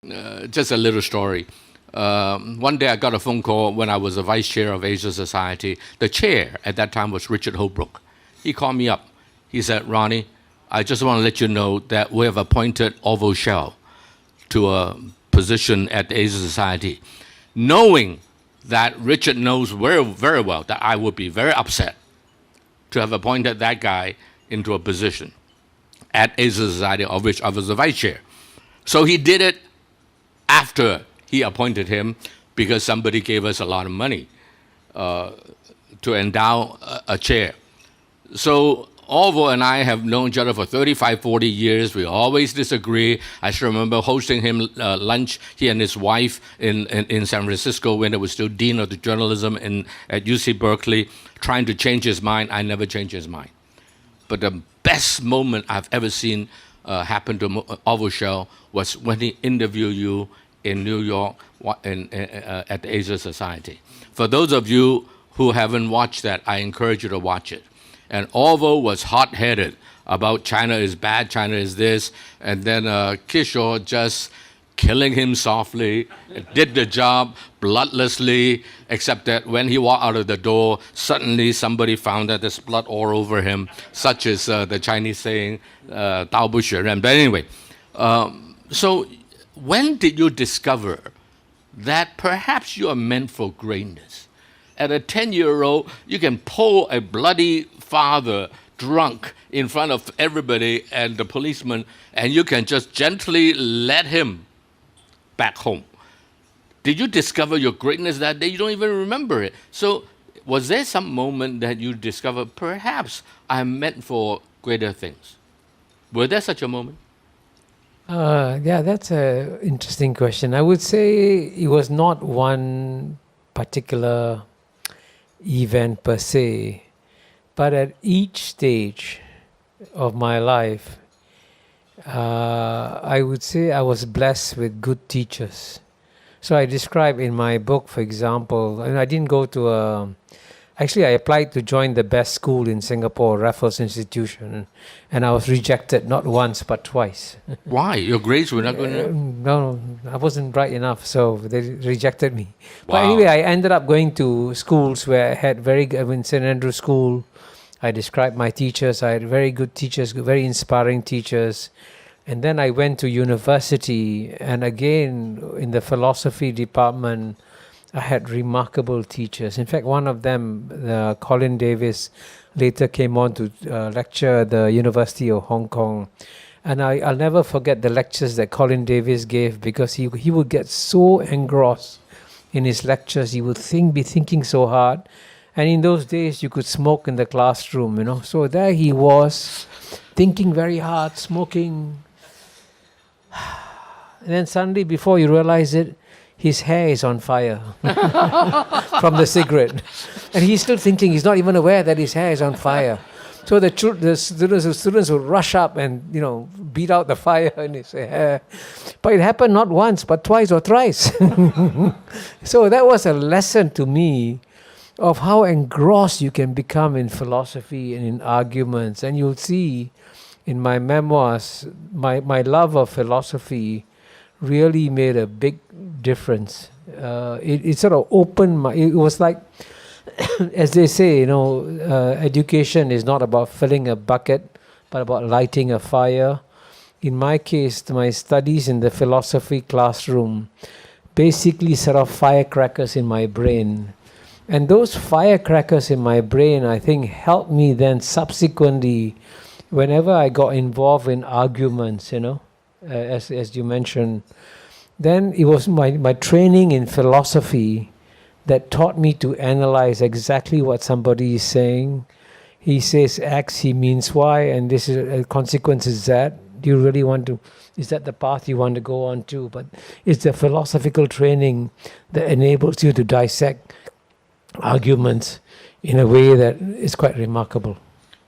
Just a little story. One day I got a phone call when I was the vice chair of Asia Society. The chair at that time was Richard Holbrook. He called me up. He said, Ronnie, I just want to let you know that we have appointed Orville Schell to a position at the Asia Society, knowing that Richard knows very, very well that I would be very upset to have appointed that guy into a position at Asia Society, of which I was the vice chair. So he did it after he appointed him because somebody gave us a lot of money to endow a chair. So Orville and I have known each other for 35, 40 years. We always disagree. I still remember hosting him lunch, he and his wife, in San Francisco when he was still dean of the journalism at UC Berkeley, trying to change his mind. I never changed his mind. But the best moment I've ever seen happen to Orville Schell was when he interviewed you in New York at the Asia Society. For those of you who haven't watched that, I encourage you to watch it. And Orville was hot-headed about China is bad, China is this, and then Kishore just killing him softly, did the job bloodlessly, except that when he walked out of the door, suddenly somebody found that there's blood all over him, such as the Chinese saying, 刀不血刃. But anyway, so when did you discover that perhaps you are meant for greatness? At a 10-year-old, you can pull a bloody father drunk in front of everybody and the policeman, and you can just gently let him back home. Did you discover your greatness that day? You don't even remember it. So was there some moment that you discovered, perhaps I'm meant for greater things? Was there such a moment? Yeah, that's an interesting question. I would say it was not one particular event per se, but at each stage of my life, I would say I was blessed with good teachers. So I describe in my book, for example, and I didn't go to actually I applied to join the best school in Singapore, Raffles Institution, and I was rejected not once but twice. Why? Your grades were not good enough? No, I wasn't bright enough, so they rejected me. Wow. But anyway, I ended up going to schools where I had in St. Andrew School, I described my teachers. I had very good teachers, very inspiring teachers. And then I went to university, and again, in the philosophy department, I had remarkable teachers. In fact, one of them, Colin Davis, later came on to lecture at the University of Hong Kong. And I'll never forget the lectures that Colin Davis gave, because he would get so engrossed in his lectures. He would be thinking so hard. And in those days, you could smoke in the classroom, you know. So there he was, thinking very hard, smoking. And then suddenly, before you realize it, his hair is on fire from the cigarette. And he's still thinking, he's not even aware that his hair is on fire. So the students would rush up and, beat out the fire in his hair. But it happened not once, but twice or thrice. So that was a lesson to me of how engrossed you can become in philosophy and in arguments. And you'll see in my memoirs, my love of philosophy really made a big difference. It sort of opened it was like, as they say, education is not about filling a bucket, but about lighting a fire. In my case, my studies in the philosophy classroom basically set off firecrackers in my brain. And those firecrackers in my brain, I think, helped me then subsequently, whenever I got involved in arguments, as you mentioned, then it was my training in philosophy that taught me to analyze exactly what somebody is saying. He says X, he means Y, and this is a consequence is Z. Do you really want to, is that the path you want to go on to? But it's the philosophical training that enables you to dissect arguments in a way that is quite remarkable.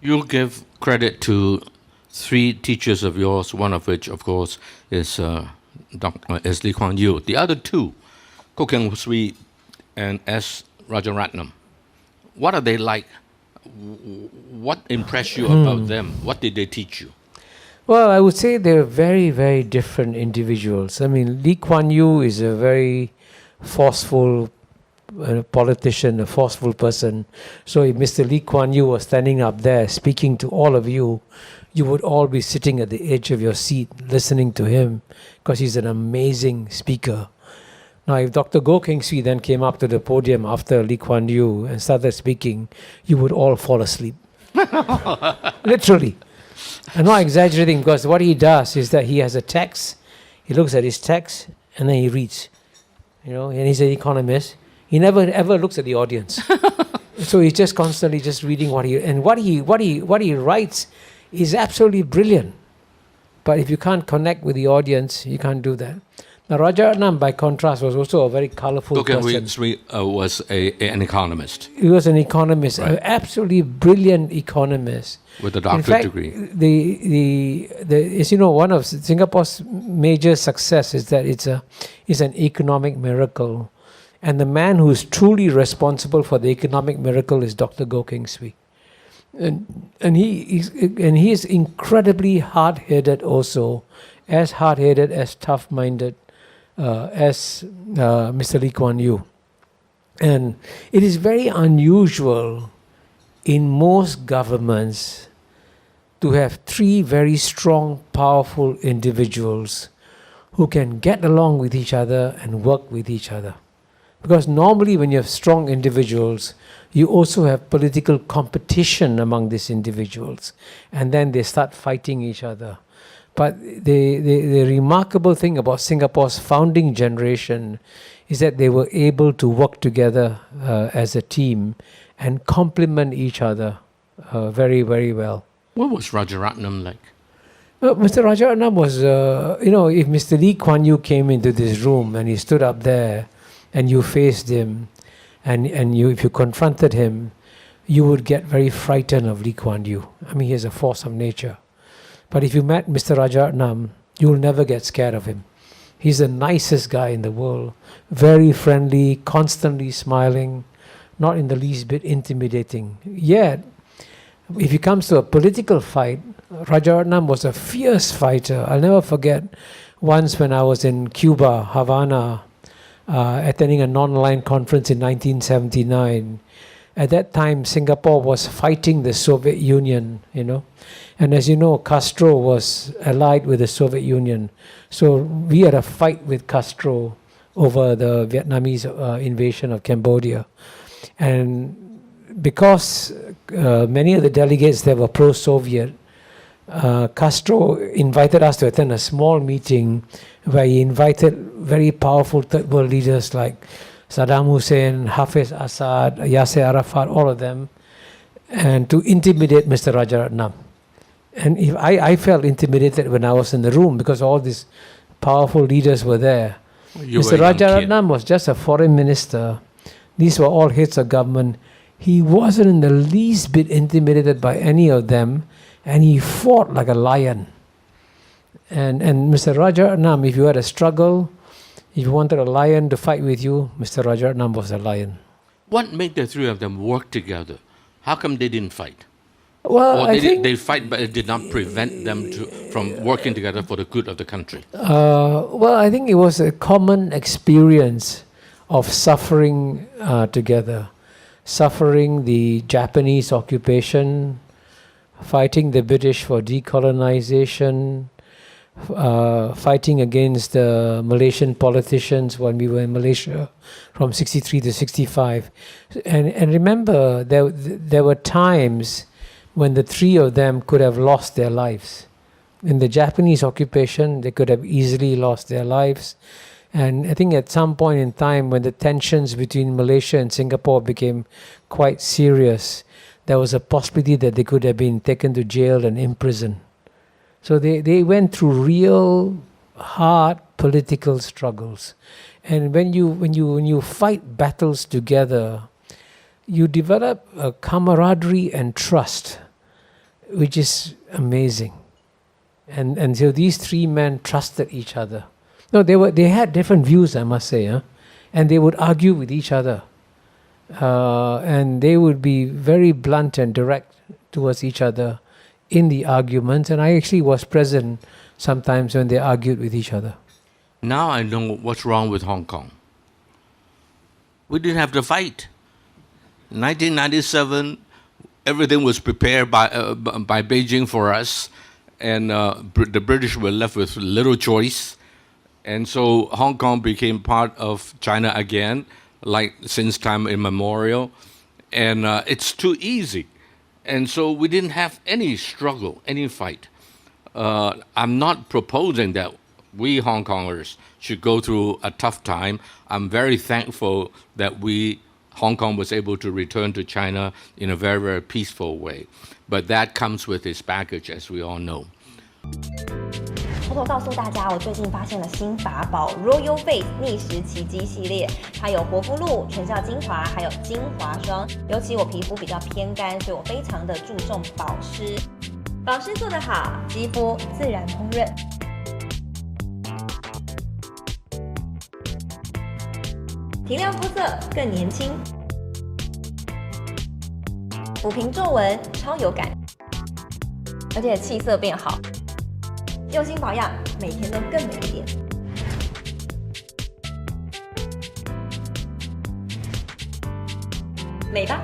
You'll give credit to three teachers of yours, one of which, of course, is Lee Kuan Yew. The other two, Koh Keng Swee and S. Rajaratnam. What are they like? What impressed you about them? What did they teach you? Well, I would say they're very, very different individuals. I mean, Lee Kuan Yew is a very forceful politician, a forceful person. So if Mr. Lee Kuan Yew was standing up there speaking to all of you, you would all be sitting at the edge of your seat listening to him because he's an amazing speaker. Now, if Dr. Goh Keng Swee then came up to the podium after Lee Kuan Yew and started speaking, you would all fall asleep. Literally. I'm not exaggerating, because what he does is that he has a text, he looks at his text, and then he reads. And he's an economist. He never ever looks at the audience. So he's just constantly just reading what he writes is absolutely brilliant. But if you can't connect with the audience, you can't do that. Now, Rajaratnam, by contrast, was also a very colorful person. Was an economist. He was an economist, right. An absolutely brilliant economist. With a doctorate degree. As you know, one of Singapore's major success is that it's an economic miracle. And the man who is truly responsible for the economic miracle is Dr. Goh Keng Swee. And he is incredibly hard-headed also, as hard-headed, as tough-minded as Mr. Lee Kuan Yew. And it is very unusual in most governments to have three very strong, powerful individuals who can get along with each other and work with each other. Because normally when you have strong individuals, you also have political competition among these individuals. And then they start fighting each other. But the remarkable thing about Singapore's founding generation is that they were able to work together as a team and complement each other very, very well. What was Rajaratnam like? Well, Mr. Rajaratnam was, if Mr. Lee Kuan Yew came into this room and he stood up there and you faced him and if you confronted him, you would get very frightened of Lee Kuan Yew. I mean, he is a force of nature. But if you met Mr. Rajaratnam, you will never get scared of him. He's the nicest guy in the world, very friendly, constantly smiling, not in the least bit intimidating. Yet, if it comes to a political fight, Rajaratnam was a fierce fighter. I'll never forget once when I was in Cuba, Havana, attending a non-aligned conference in 1979. At that time, Singapore was fighting the Soviet Union, And as you know, Castro was allied with the Soviet Union. So we had a fight with Castro over the Vietnamese invasion of Cambodia. And because many of the delegates there were pro-Soviet, Castro invited us to attend a small meeting where he invited very powerful third world leaders like Saddam Hussein, Hafiz Assad, Yasser Arafat, all of them, and to intimidate Mr. Rajaratnam. And I felt intimidated when I was in the room because all these powerful leaders were there. Mr. Rajaratnam was just a foreign minister. These were all heads of government. He wasn't in the least bit intimidated by any of them, and he fought like a lion. And Mr. Rajaratnam, if you had a struggle, if you wanted a lion to fight with you, Mr. Rajaratnam was a lion. What made the three of them work together? How come they didn't fight? Well, or they fight, but it did not prevent them from working together for the good of the country? Well, I think it was a common experience of suffering together. Suffering the Japanese occupation, fighting the British for decolonization, fighting against the Malaysian politicians when we were in Malaysia from 63 to 65. And remember, there were times when the three of them could have lost their lives. In the Japanese occupation, they could have easily lost their lives. And I think at some point in time, when the tensions between Malaysia and Singapore became quite serious, there was a possibility that they could have been taken to jail and imprisoned. So they went through real hard political struggles. And when you fight battles together, you develop a camaraderie and trust, which is amazing. And so these three men trusted each other. No, they had different views, I must say, and they would argue with each other. And they would be very blunt and direct towards each other in the arguments, and I actually was present sometimes when they argued with each other. Now I know what's wrong with Hong Kong. We didn't have to fight. 1997, everything was prepared by Beijing for us, and the British were left with little choice. And so Hong Kong became part of China again, like since time immemorial. And it's too easy. And so we didn't have any struggle, any fight. I'm not proposing that we Hong Kongers should go through a tough time. I'm very thankful that Hong Kong was able to return to China in a very, very peaceful way. But that comes with its baggage, as we all know. 偷偷告诉大家，我最近发现了新法宝 Royal Face 逆时奇迹系列，它有活肤露、全效精华，还有精华霜。尤其我皮肤比较偏干，所以我非常的注重保湿。保湿做得好，肌肤自然烹润。提亮肤色更年轻，抚平皱纹超有感，而且气色变好。用心保养，每天都更美一点。美吧。